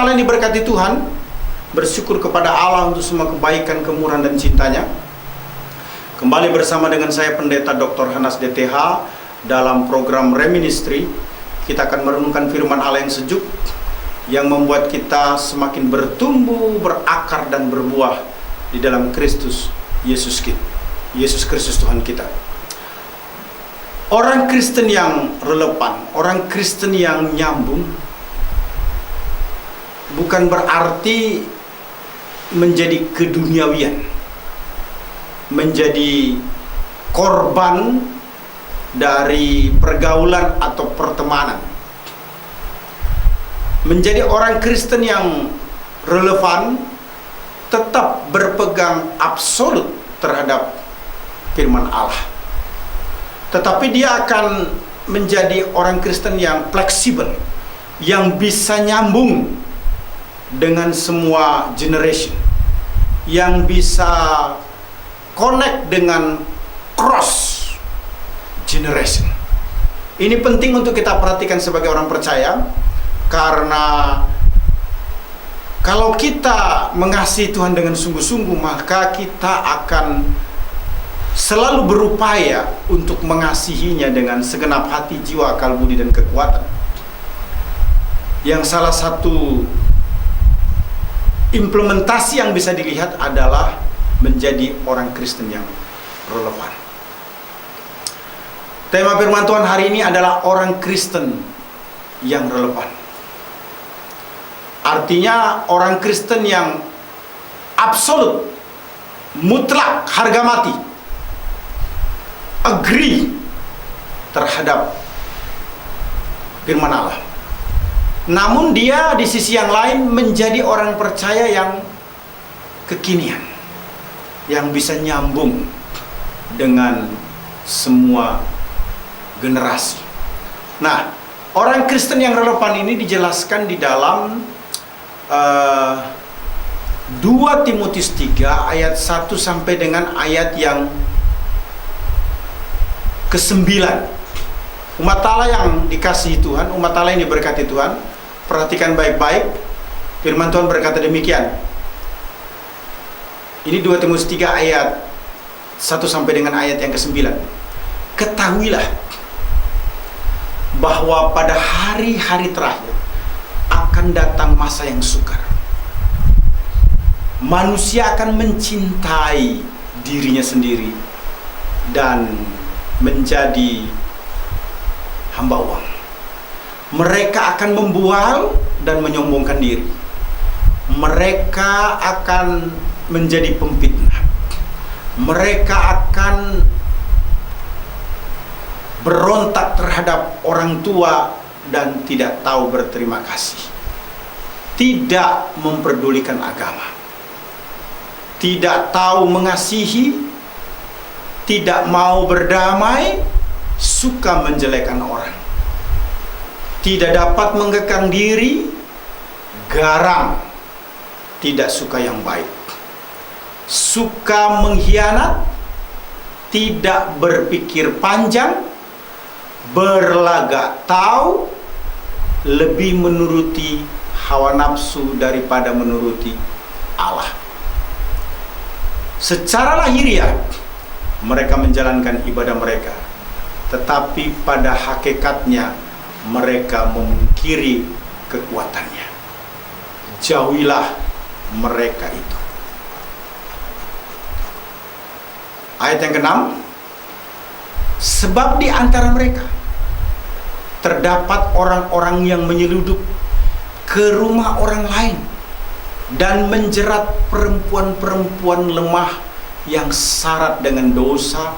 Allah yang diberkati Tuhan, bersyukur kepada Allah untuk semua kebaikan, kemurahan dan cintanya. Kembali bersama dengan saya Pendeta Dr. Hanas DTH dalam program Reministry. Kita akan merenungkan firman Allah yang sejuk, yang membuat kita semakin bertumbuh, berakar dan berbuah di dalam Kristus Yesus Kristus Tuhan kita. Orang Kristen yang relevan, orang Kristen yang nyambung, bukan berarti menjadi keduniawian, menjadi korban dari pergaulan atau pertemanan. Menjadi orang Kristen yang relevan, tetap berpegang absolut terhadap firman Allah. Tetapi dia akan menjadi orang Kristen yang fleksibel, yang bisa nyambung dengan semua generation, yang bisa connect dengan cross generation. Ini penting untuk kita perhatikan sebagai orang percaya, karena kalau kita mengasihi Tuhan dengan sungguh-sungguh, maka kita akan selalu berupaya untuk mengasihinya dengan segenap hati, jiwa, akal, budi, dan kekuatan. Yang salah satu implementasi yang bisa dilihat adalah menjadi orang Kristen yang relevan. Tema firman Tuhan hari ini adalah orang Kristen yang relevan. Artinya orang Kristen yang absolut, mutlak, harga mati, agree terhadap firman Allah. Namun dia di sisi yang lain menjadi orang percaya yang kekinian, yang bisa nyambung dengan semua generasi. Nah, orang Kristen yang relevan ini dijelaskan di dalam 2 Timotius 3 ayat 1 sampai dengan ayat yang ke-9. Umat Allah yang dikasihi Tuhan, umat Allah yang diberkati Tuhan, perhatikan baik-baik. Firman Tuhan berkata demikian. Ini 2 Timotius 3 ayat 1 sampai dengan ayat yang ke-9. Ketahuilah bahwa pada hari-hari terakhir akan datang masa yang sukar. Manusia akan mencintai dirinya sendiri dan menjadi hamba uang. Mereka akan membual dan menyombongkan diri. Mereka akan menjadi pemfitnah. Mereka akan berontak terhadap orang tua dan tidak tahu berterima kasih. Tidak memperdulikan agama. Tidak tahu mengasihi, tidak mau berdamai, suka menjelekkan orang. Tidak dapat mengekang diri, garang, tidak suka yang baik. Suka mengkhianat, tidak berpikir panjang, berlagak tahu, lebih menuruti hawa nafsu daripada menuruti Allah. Secara lahiriah mereka menjalankan ibadah mereka, tetapi pada hakikatnya mereka memungkiri kekuatannya. Jauhilah mereka itu. Ayat yang ke-6, sebab di antara mereka terdapat orang-orang yang menyeludup ke rumah orang lain dan menjerat perempuan-perempuan lemah yang syarat dengan dosa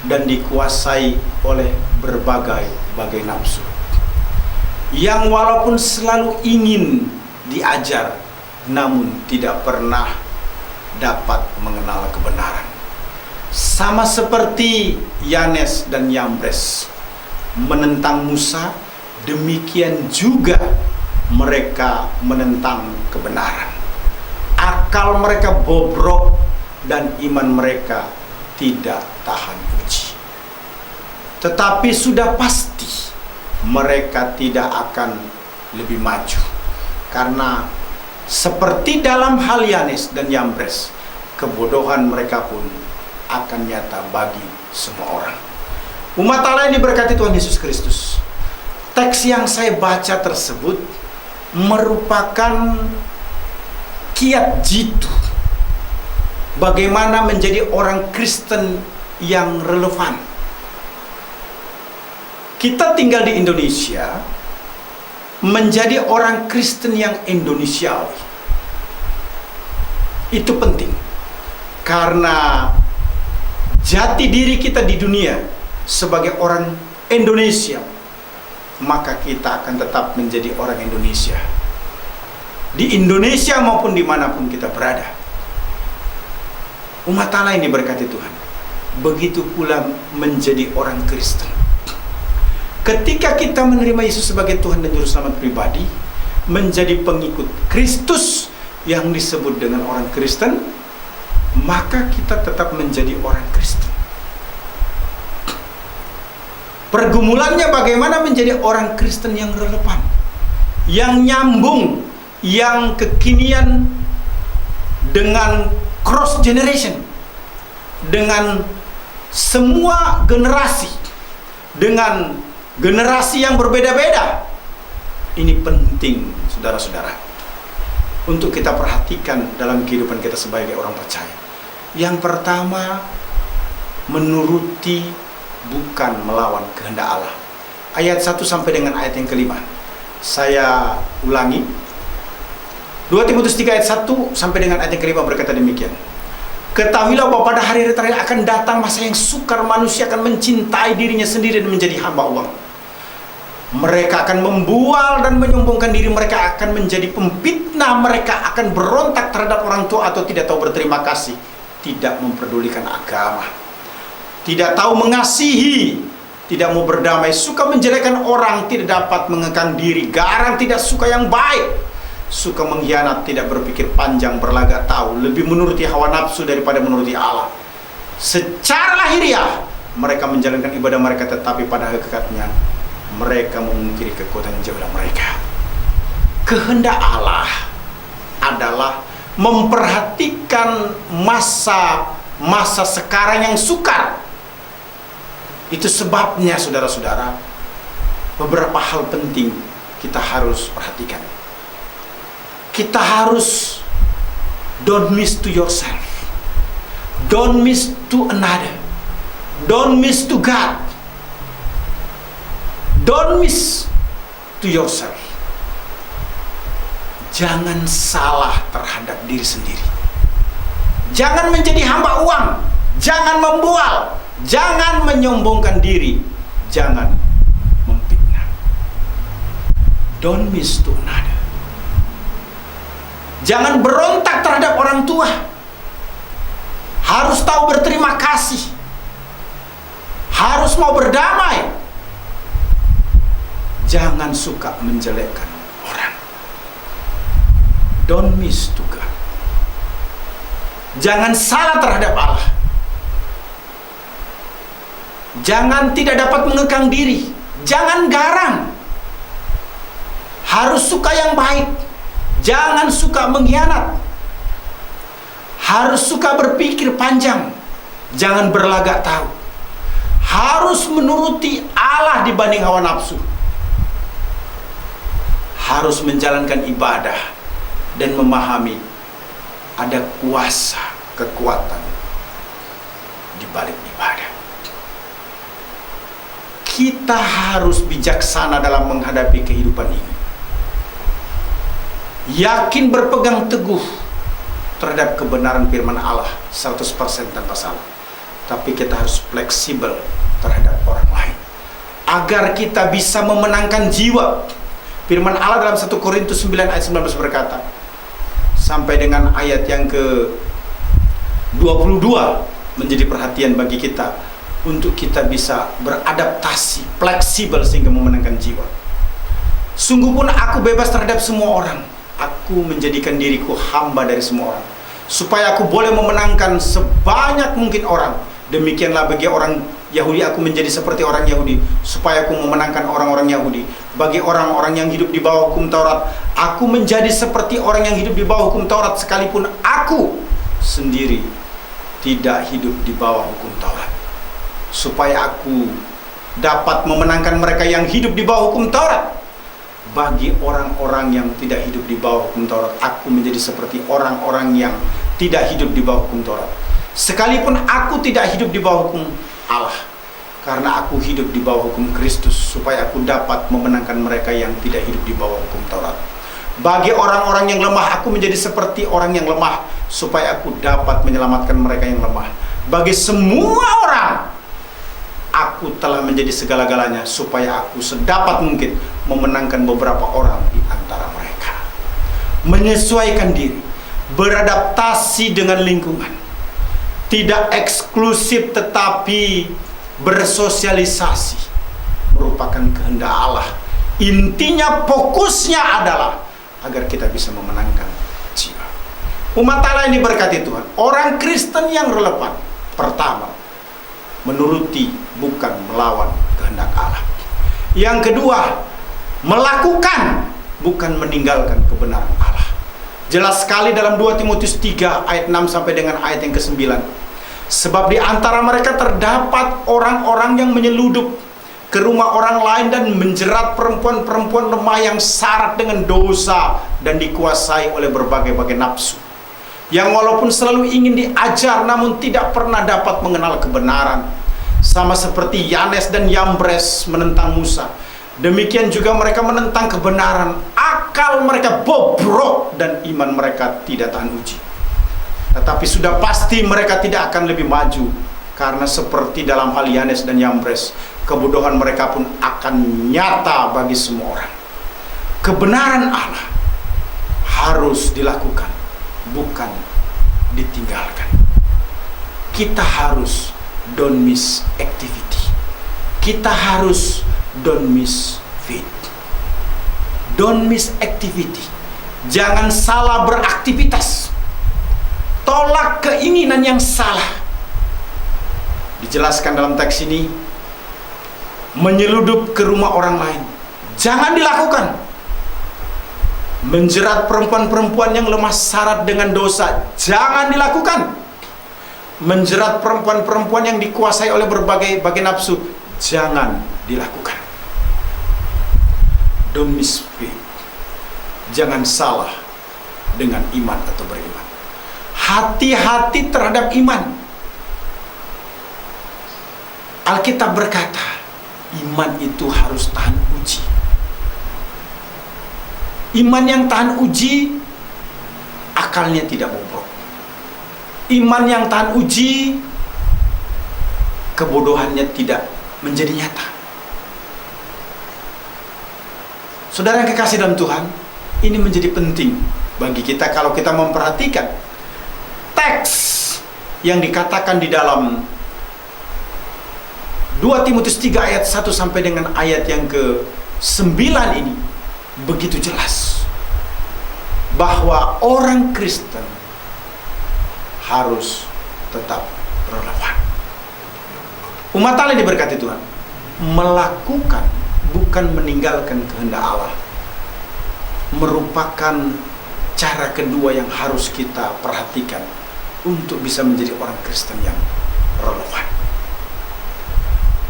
dan dikuasai oleh berbagai nafsu, yang walaupun selalu ingin diajar namun tidak pernah dapat mengenal kebenaran. Sama seperti Yanes dan Yambres menentang Musa, demikian juga mereka menentang kebenaran. Akal mereka bobrok dan iman mereka tidak tahan uji. Tetapi sudah pasti mereka tidak akan lebih maju, karena Seperti dalam hal Yanes dan Yambres, kebodohan mereka pun akan nyata bagi semua orang. Umat Allah yang diberkati Tuhan Yesus Kristus, teks yang saya baca tersebut merupakan kiat jitu bagaimana menjadi orang Kristen yang relevan. Kita tinggal di Indonesia, menjadi orang Kristen yang Indonesiawi itu penting, karena jati diri kita di dunia sebagai orang Indonesia, maka kita akan tetap menjadi orang Indonesia di Indonesia maupun dimanapun kita berada. Umat Allah yang diberkati Tuhan, begitu pula menjadi orang Kristen. Ketika kita menerima Yesus sebagai Tuhan dan Juru Selamat pribadi, menjadi pengikut Kristus yang disebut dengan orang Kristen, maka kita tetap menjadi orang Kristen. Pergumulannya bagaimana menjadi orang Kristen yang relevan, yang nyambung, yang kekinian dengan cross generation, dengan semua generasi, dengan generasi yang berbeda-beda. Ini penting, saudara-saudara, untuk kita perhatikan dalam kehidupan kita sebagai orang percaya. Yang pertama, menuruti bukan melawan kehendak Allah. Ayat 1 sampai dengan ayat yang kelima. Saya ulangi. 2 Timotius 3 ayat 1 sampai dengan ayat yang kelima berkata demikian. Ketahuilah bahwa pada hari terakhir akan datang masa yang sukar, manusia akan mencintai dirinya sendiri dan menjadi hamba uang. Mereka akan membual dan menyombongkan diri, mereka akan menjadi pemfitnah, mereka akan berontak terhadap orang tua atau tidak tahu berterima kasih, tidak memperdulikan agama, tidak tahu mengasihi, tidak mau berdamai, suka menjelekkan orang, tidak dapat mengekang diri, garang, tidak suka yang baik, suka mengkhianat, tidak berpikir panjang, berlagak tahu, lebih menuruti hawa nafsu daripada menuruti Allah. Secara lahiriah mereka menjalankan ibadah mereka, tetapi pada hakikatnya mereka memungkiri kekuatan yang jauh dari mereka. Kehendak Allah adalah memperhatikan masa sekarang yang sukar. Itu sebabnya, saudara-saudara, beberapa hal penting kita harus perhatikan. Kita harus don't miss to yourself, don't miss to another, don't miss to God, don't miss to yourself. Jangan salah terhadap diri sendiri. Jangan menjadi hamba uang, jangan membual, jangan menyombongkan diri, jangan memfitnah. Don't miss to another. Jangan berontak terhadap orang tua. Harus tahu berterima kasih. Harus mau berdamai. Jangan suka menjelekkan orang. Don't miss to God. Jangan salah terhadap Allah. Jangan tidak dapat mengekang diri. Jangan garang. Harus suka yang baik. Jangan suka mengkhianat. Harus suka berpikir panjang. Jangan berlagak tahu. Harus menuruti Allah dibanding hawa nafsu. Harus menjalankan ibadah dan memahami ada kuasa, kekuatan di balik ibadah. Kita harus bijaksana dalam menghadapi kehidupan ini. Yakin berpegang teguh terhadap kebenaran firman Allah 100% tanpa salah. Tapi kita harus fleksibel terhadap orang lain agar kita bisa memenangkan jiwa. Firman Allah dalam 1 Korintus 9 ayat 19 berkata, sampai dengan ayat yang ke-22 menjadi perhatian bagi kita untuk kita bisa beradaptasi, fleksibel sehingga memenangkan jiwa. Sungguh pun aku bebas terhadap semua orang. Aku menjadikan diriku hamba dari semua orang, supaya aku boleh memenangkan sebanyak mungkin orang Demikianlah bagi orang Yahudi, aku menjadi seperti orang Yahudi, supaya aku memenangkan orang-orang Yahudi. Bagi orang-orang yang hidup di bawah hukum Taurat, aku menjadi seperti orang yang hidup di bawah hukum Taurat, sekalipun aku sendiri tidak hidup di bawah hukum Taurat, supaya aku dapat memenangkan mereka yang hidup di bawah hukum Taurat. Bagi orang-orang yang tidak hidup di bawah hukum Taurat, aku menjadi seperti orang-orang yang tidak hidup di bawah hukum Taurat, sekalipun aku tidak hidup di bawah hukum Allah, karena aku hidup di bawah hukum Kristus, supaya aku dapat memenangkan mereka yang tidak hidup di bawah hukum Taurat. Bagi orang-orang yang lemah, aku menjadi seperti orang yang lemah, supaya aku dapat menyelamatkan mereka yang lemah. Bagi semua orang, aku telah menjadi segala-galanya, supaya aku sedapat mungkin memenangkan beberapa orang di antara mereka. Menyesuaikan diri, beradaptasi dengan lingkungan, tidak eksklusif tetapi bersosialisasi, merupakan kehendak Allah. Intinya, fokusnya adalah agar kita bisa memenangkan jiwa. Umat Allah ini berkati Tuhan. Orang Kristen yang relevan, pertama, menuruti bukan melawan kehendak Allah. Yang kedua, melakukan bukan meninggalkan kebenaran Allah. Jelas sekali dalam 2 Timotius 3 ayat 6 sampai dengan ayat yang ke-9. Sebab di antara mereka terdapat orang-orang yang menyeludup ke rumah orang lain dan menjerat perempuan-perempuan lemah yang syarat dengan dosa dan dikuasai oleh berbagai-bagai nafsu, yang walaupun selalu ingin diajar namun tidak pernah dapat mengenal kebenaran. Sama seperti Yanes dan Yambres menentang Musa, demikian juga mereka menentang kebenaran. Akal mereka bobrok dan iman mereka tidak tahan uji. Tetapi sudah pasti mereka tidak akan lebih maju, karena seperti dalam hal Yanes dan Yambres, kebodohan mereka pun akan nyata bagi semua orang. Kebenaran Allah harus dilakukan, bukan ditinggalkan. Kita harus don't miss activity. Kita harus don't miss faith. Don't miss activity. Jangan salah beraktivitas. Tolak keinginan yang salah. Dijelaskan dalam teks ini, menyeludup ke rumah orang lain, jangan dilakukan. Menjerat perempuan-perempuan yang lemah syarat dengan dosa, jangan dilakukan. Menjerat perempuan-perempuan yang dikuasai oleh berbagai nafsu, jangan dilakukan. Don't miss faith. Jangan salah dengan iman atau beriman. Hati-hati terhadap iman. Alkitab berkata, iman itu harus tahan uji. Iman yang tahan uji, akalnya tidak bobrok. Iman yang tahan uji, kebodohannya tidak menjadi nyata. Saudara yang kekasih dalam Tuhan, ini menjadi penting bagi kita kalau kita memperhatikan teks yang dikatakan di dalam 2 Timotius 3 ayat 1 sampai dengan ayat yang ke-9 ini begitu jelas bahwa orang Kristen harus tetap relevan. Umat Allah diberkati Tuhan, melakukan bukan meninggalkan kehendak Allah merupakan cara kedua yang harus kita perhatikan untuk bisa menjadi orang Kristen yang relevan.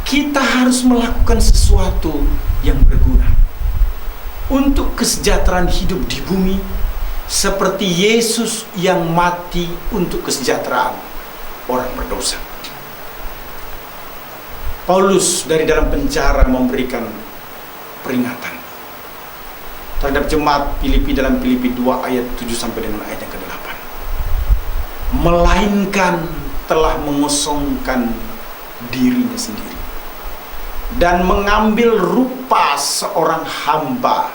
Kita harus melakukan sesuatu yang berguna untuk kesejahteraan hidup di bumi, seperti Yesus yang mati untuk kesejahteraan orang berdosa. Paulus dari dalam penjara memberikan peringatan terhadap jemaat Filipi dalam Filipi 2 ayat 7 sampai dengan ayat yang ke-8. Melainkan telah mengosongkan dirinya sendiri dan mengambil rupa seorang hamba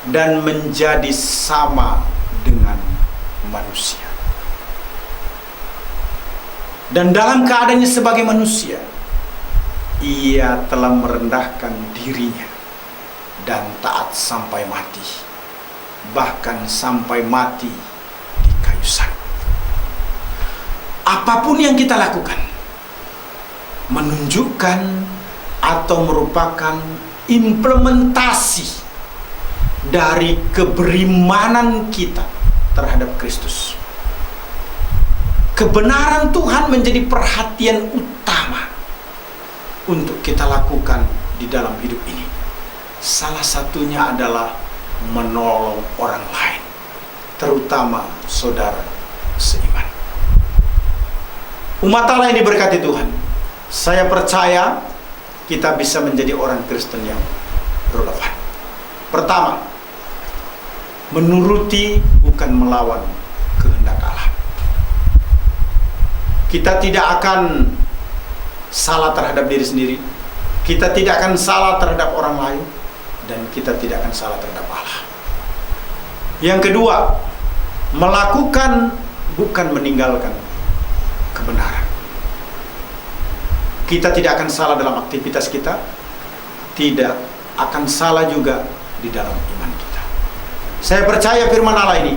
dan menjadi sama dengan manusia. Dan dalam keadaannya sebagai manusia, ia telah merendahkan dirinya dan taat sampai mati, bahkan sampai mati di kayu salib. Apapun yang kita lakukan, menunjukkan atau merupakan implementasi dari keberimanan kita terhadap Kristus. Kebenaran Tuhan menjadi perhatian utama untuk kita lakukan di dalam hidup ini. Salah satunya adalah menolong orang lain, terutama saudara seiman. Umat Allah yang diberkati Tuhan, saya percaya kita bisa menjadi orang Kristen yang relevan. Pertama, menuruti bukan melawan kehendak Allah. Kita tidak akan salah terhadap diri sendiri, kita tidak akan salah terhadap orang lain, dan kita tidak akan salah terhadap Allah. Yang kedua, melakukan bukan meninggalkan kebenaran. Kita tidak akan salah dalam aktivitas kita, tidak akan salah juga di dalam iman kita. Saya percaya firman Allah ini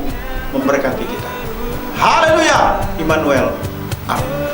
memberkati kita. Haleluya, Immanuel. Amin.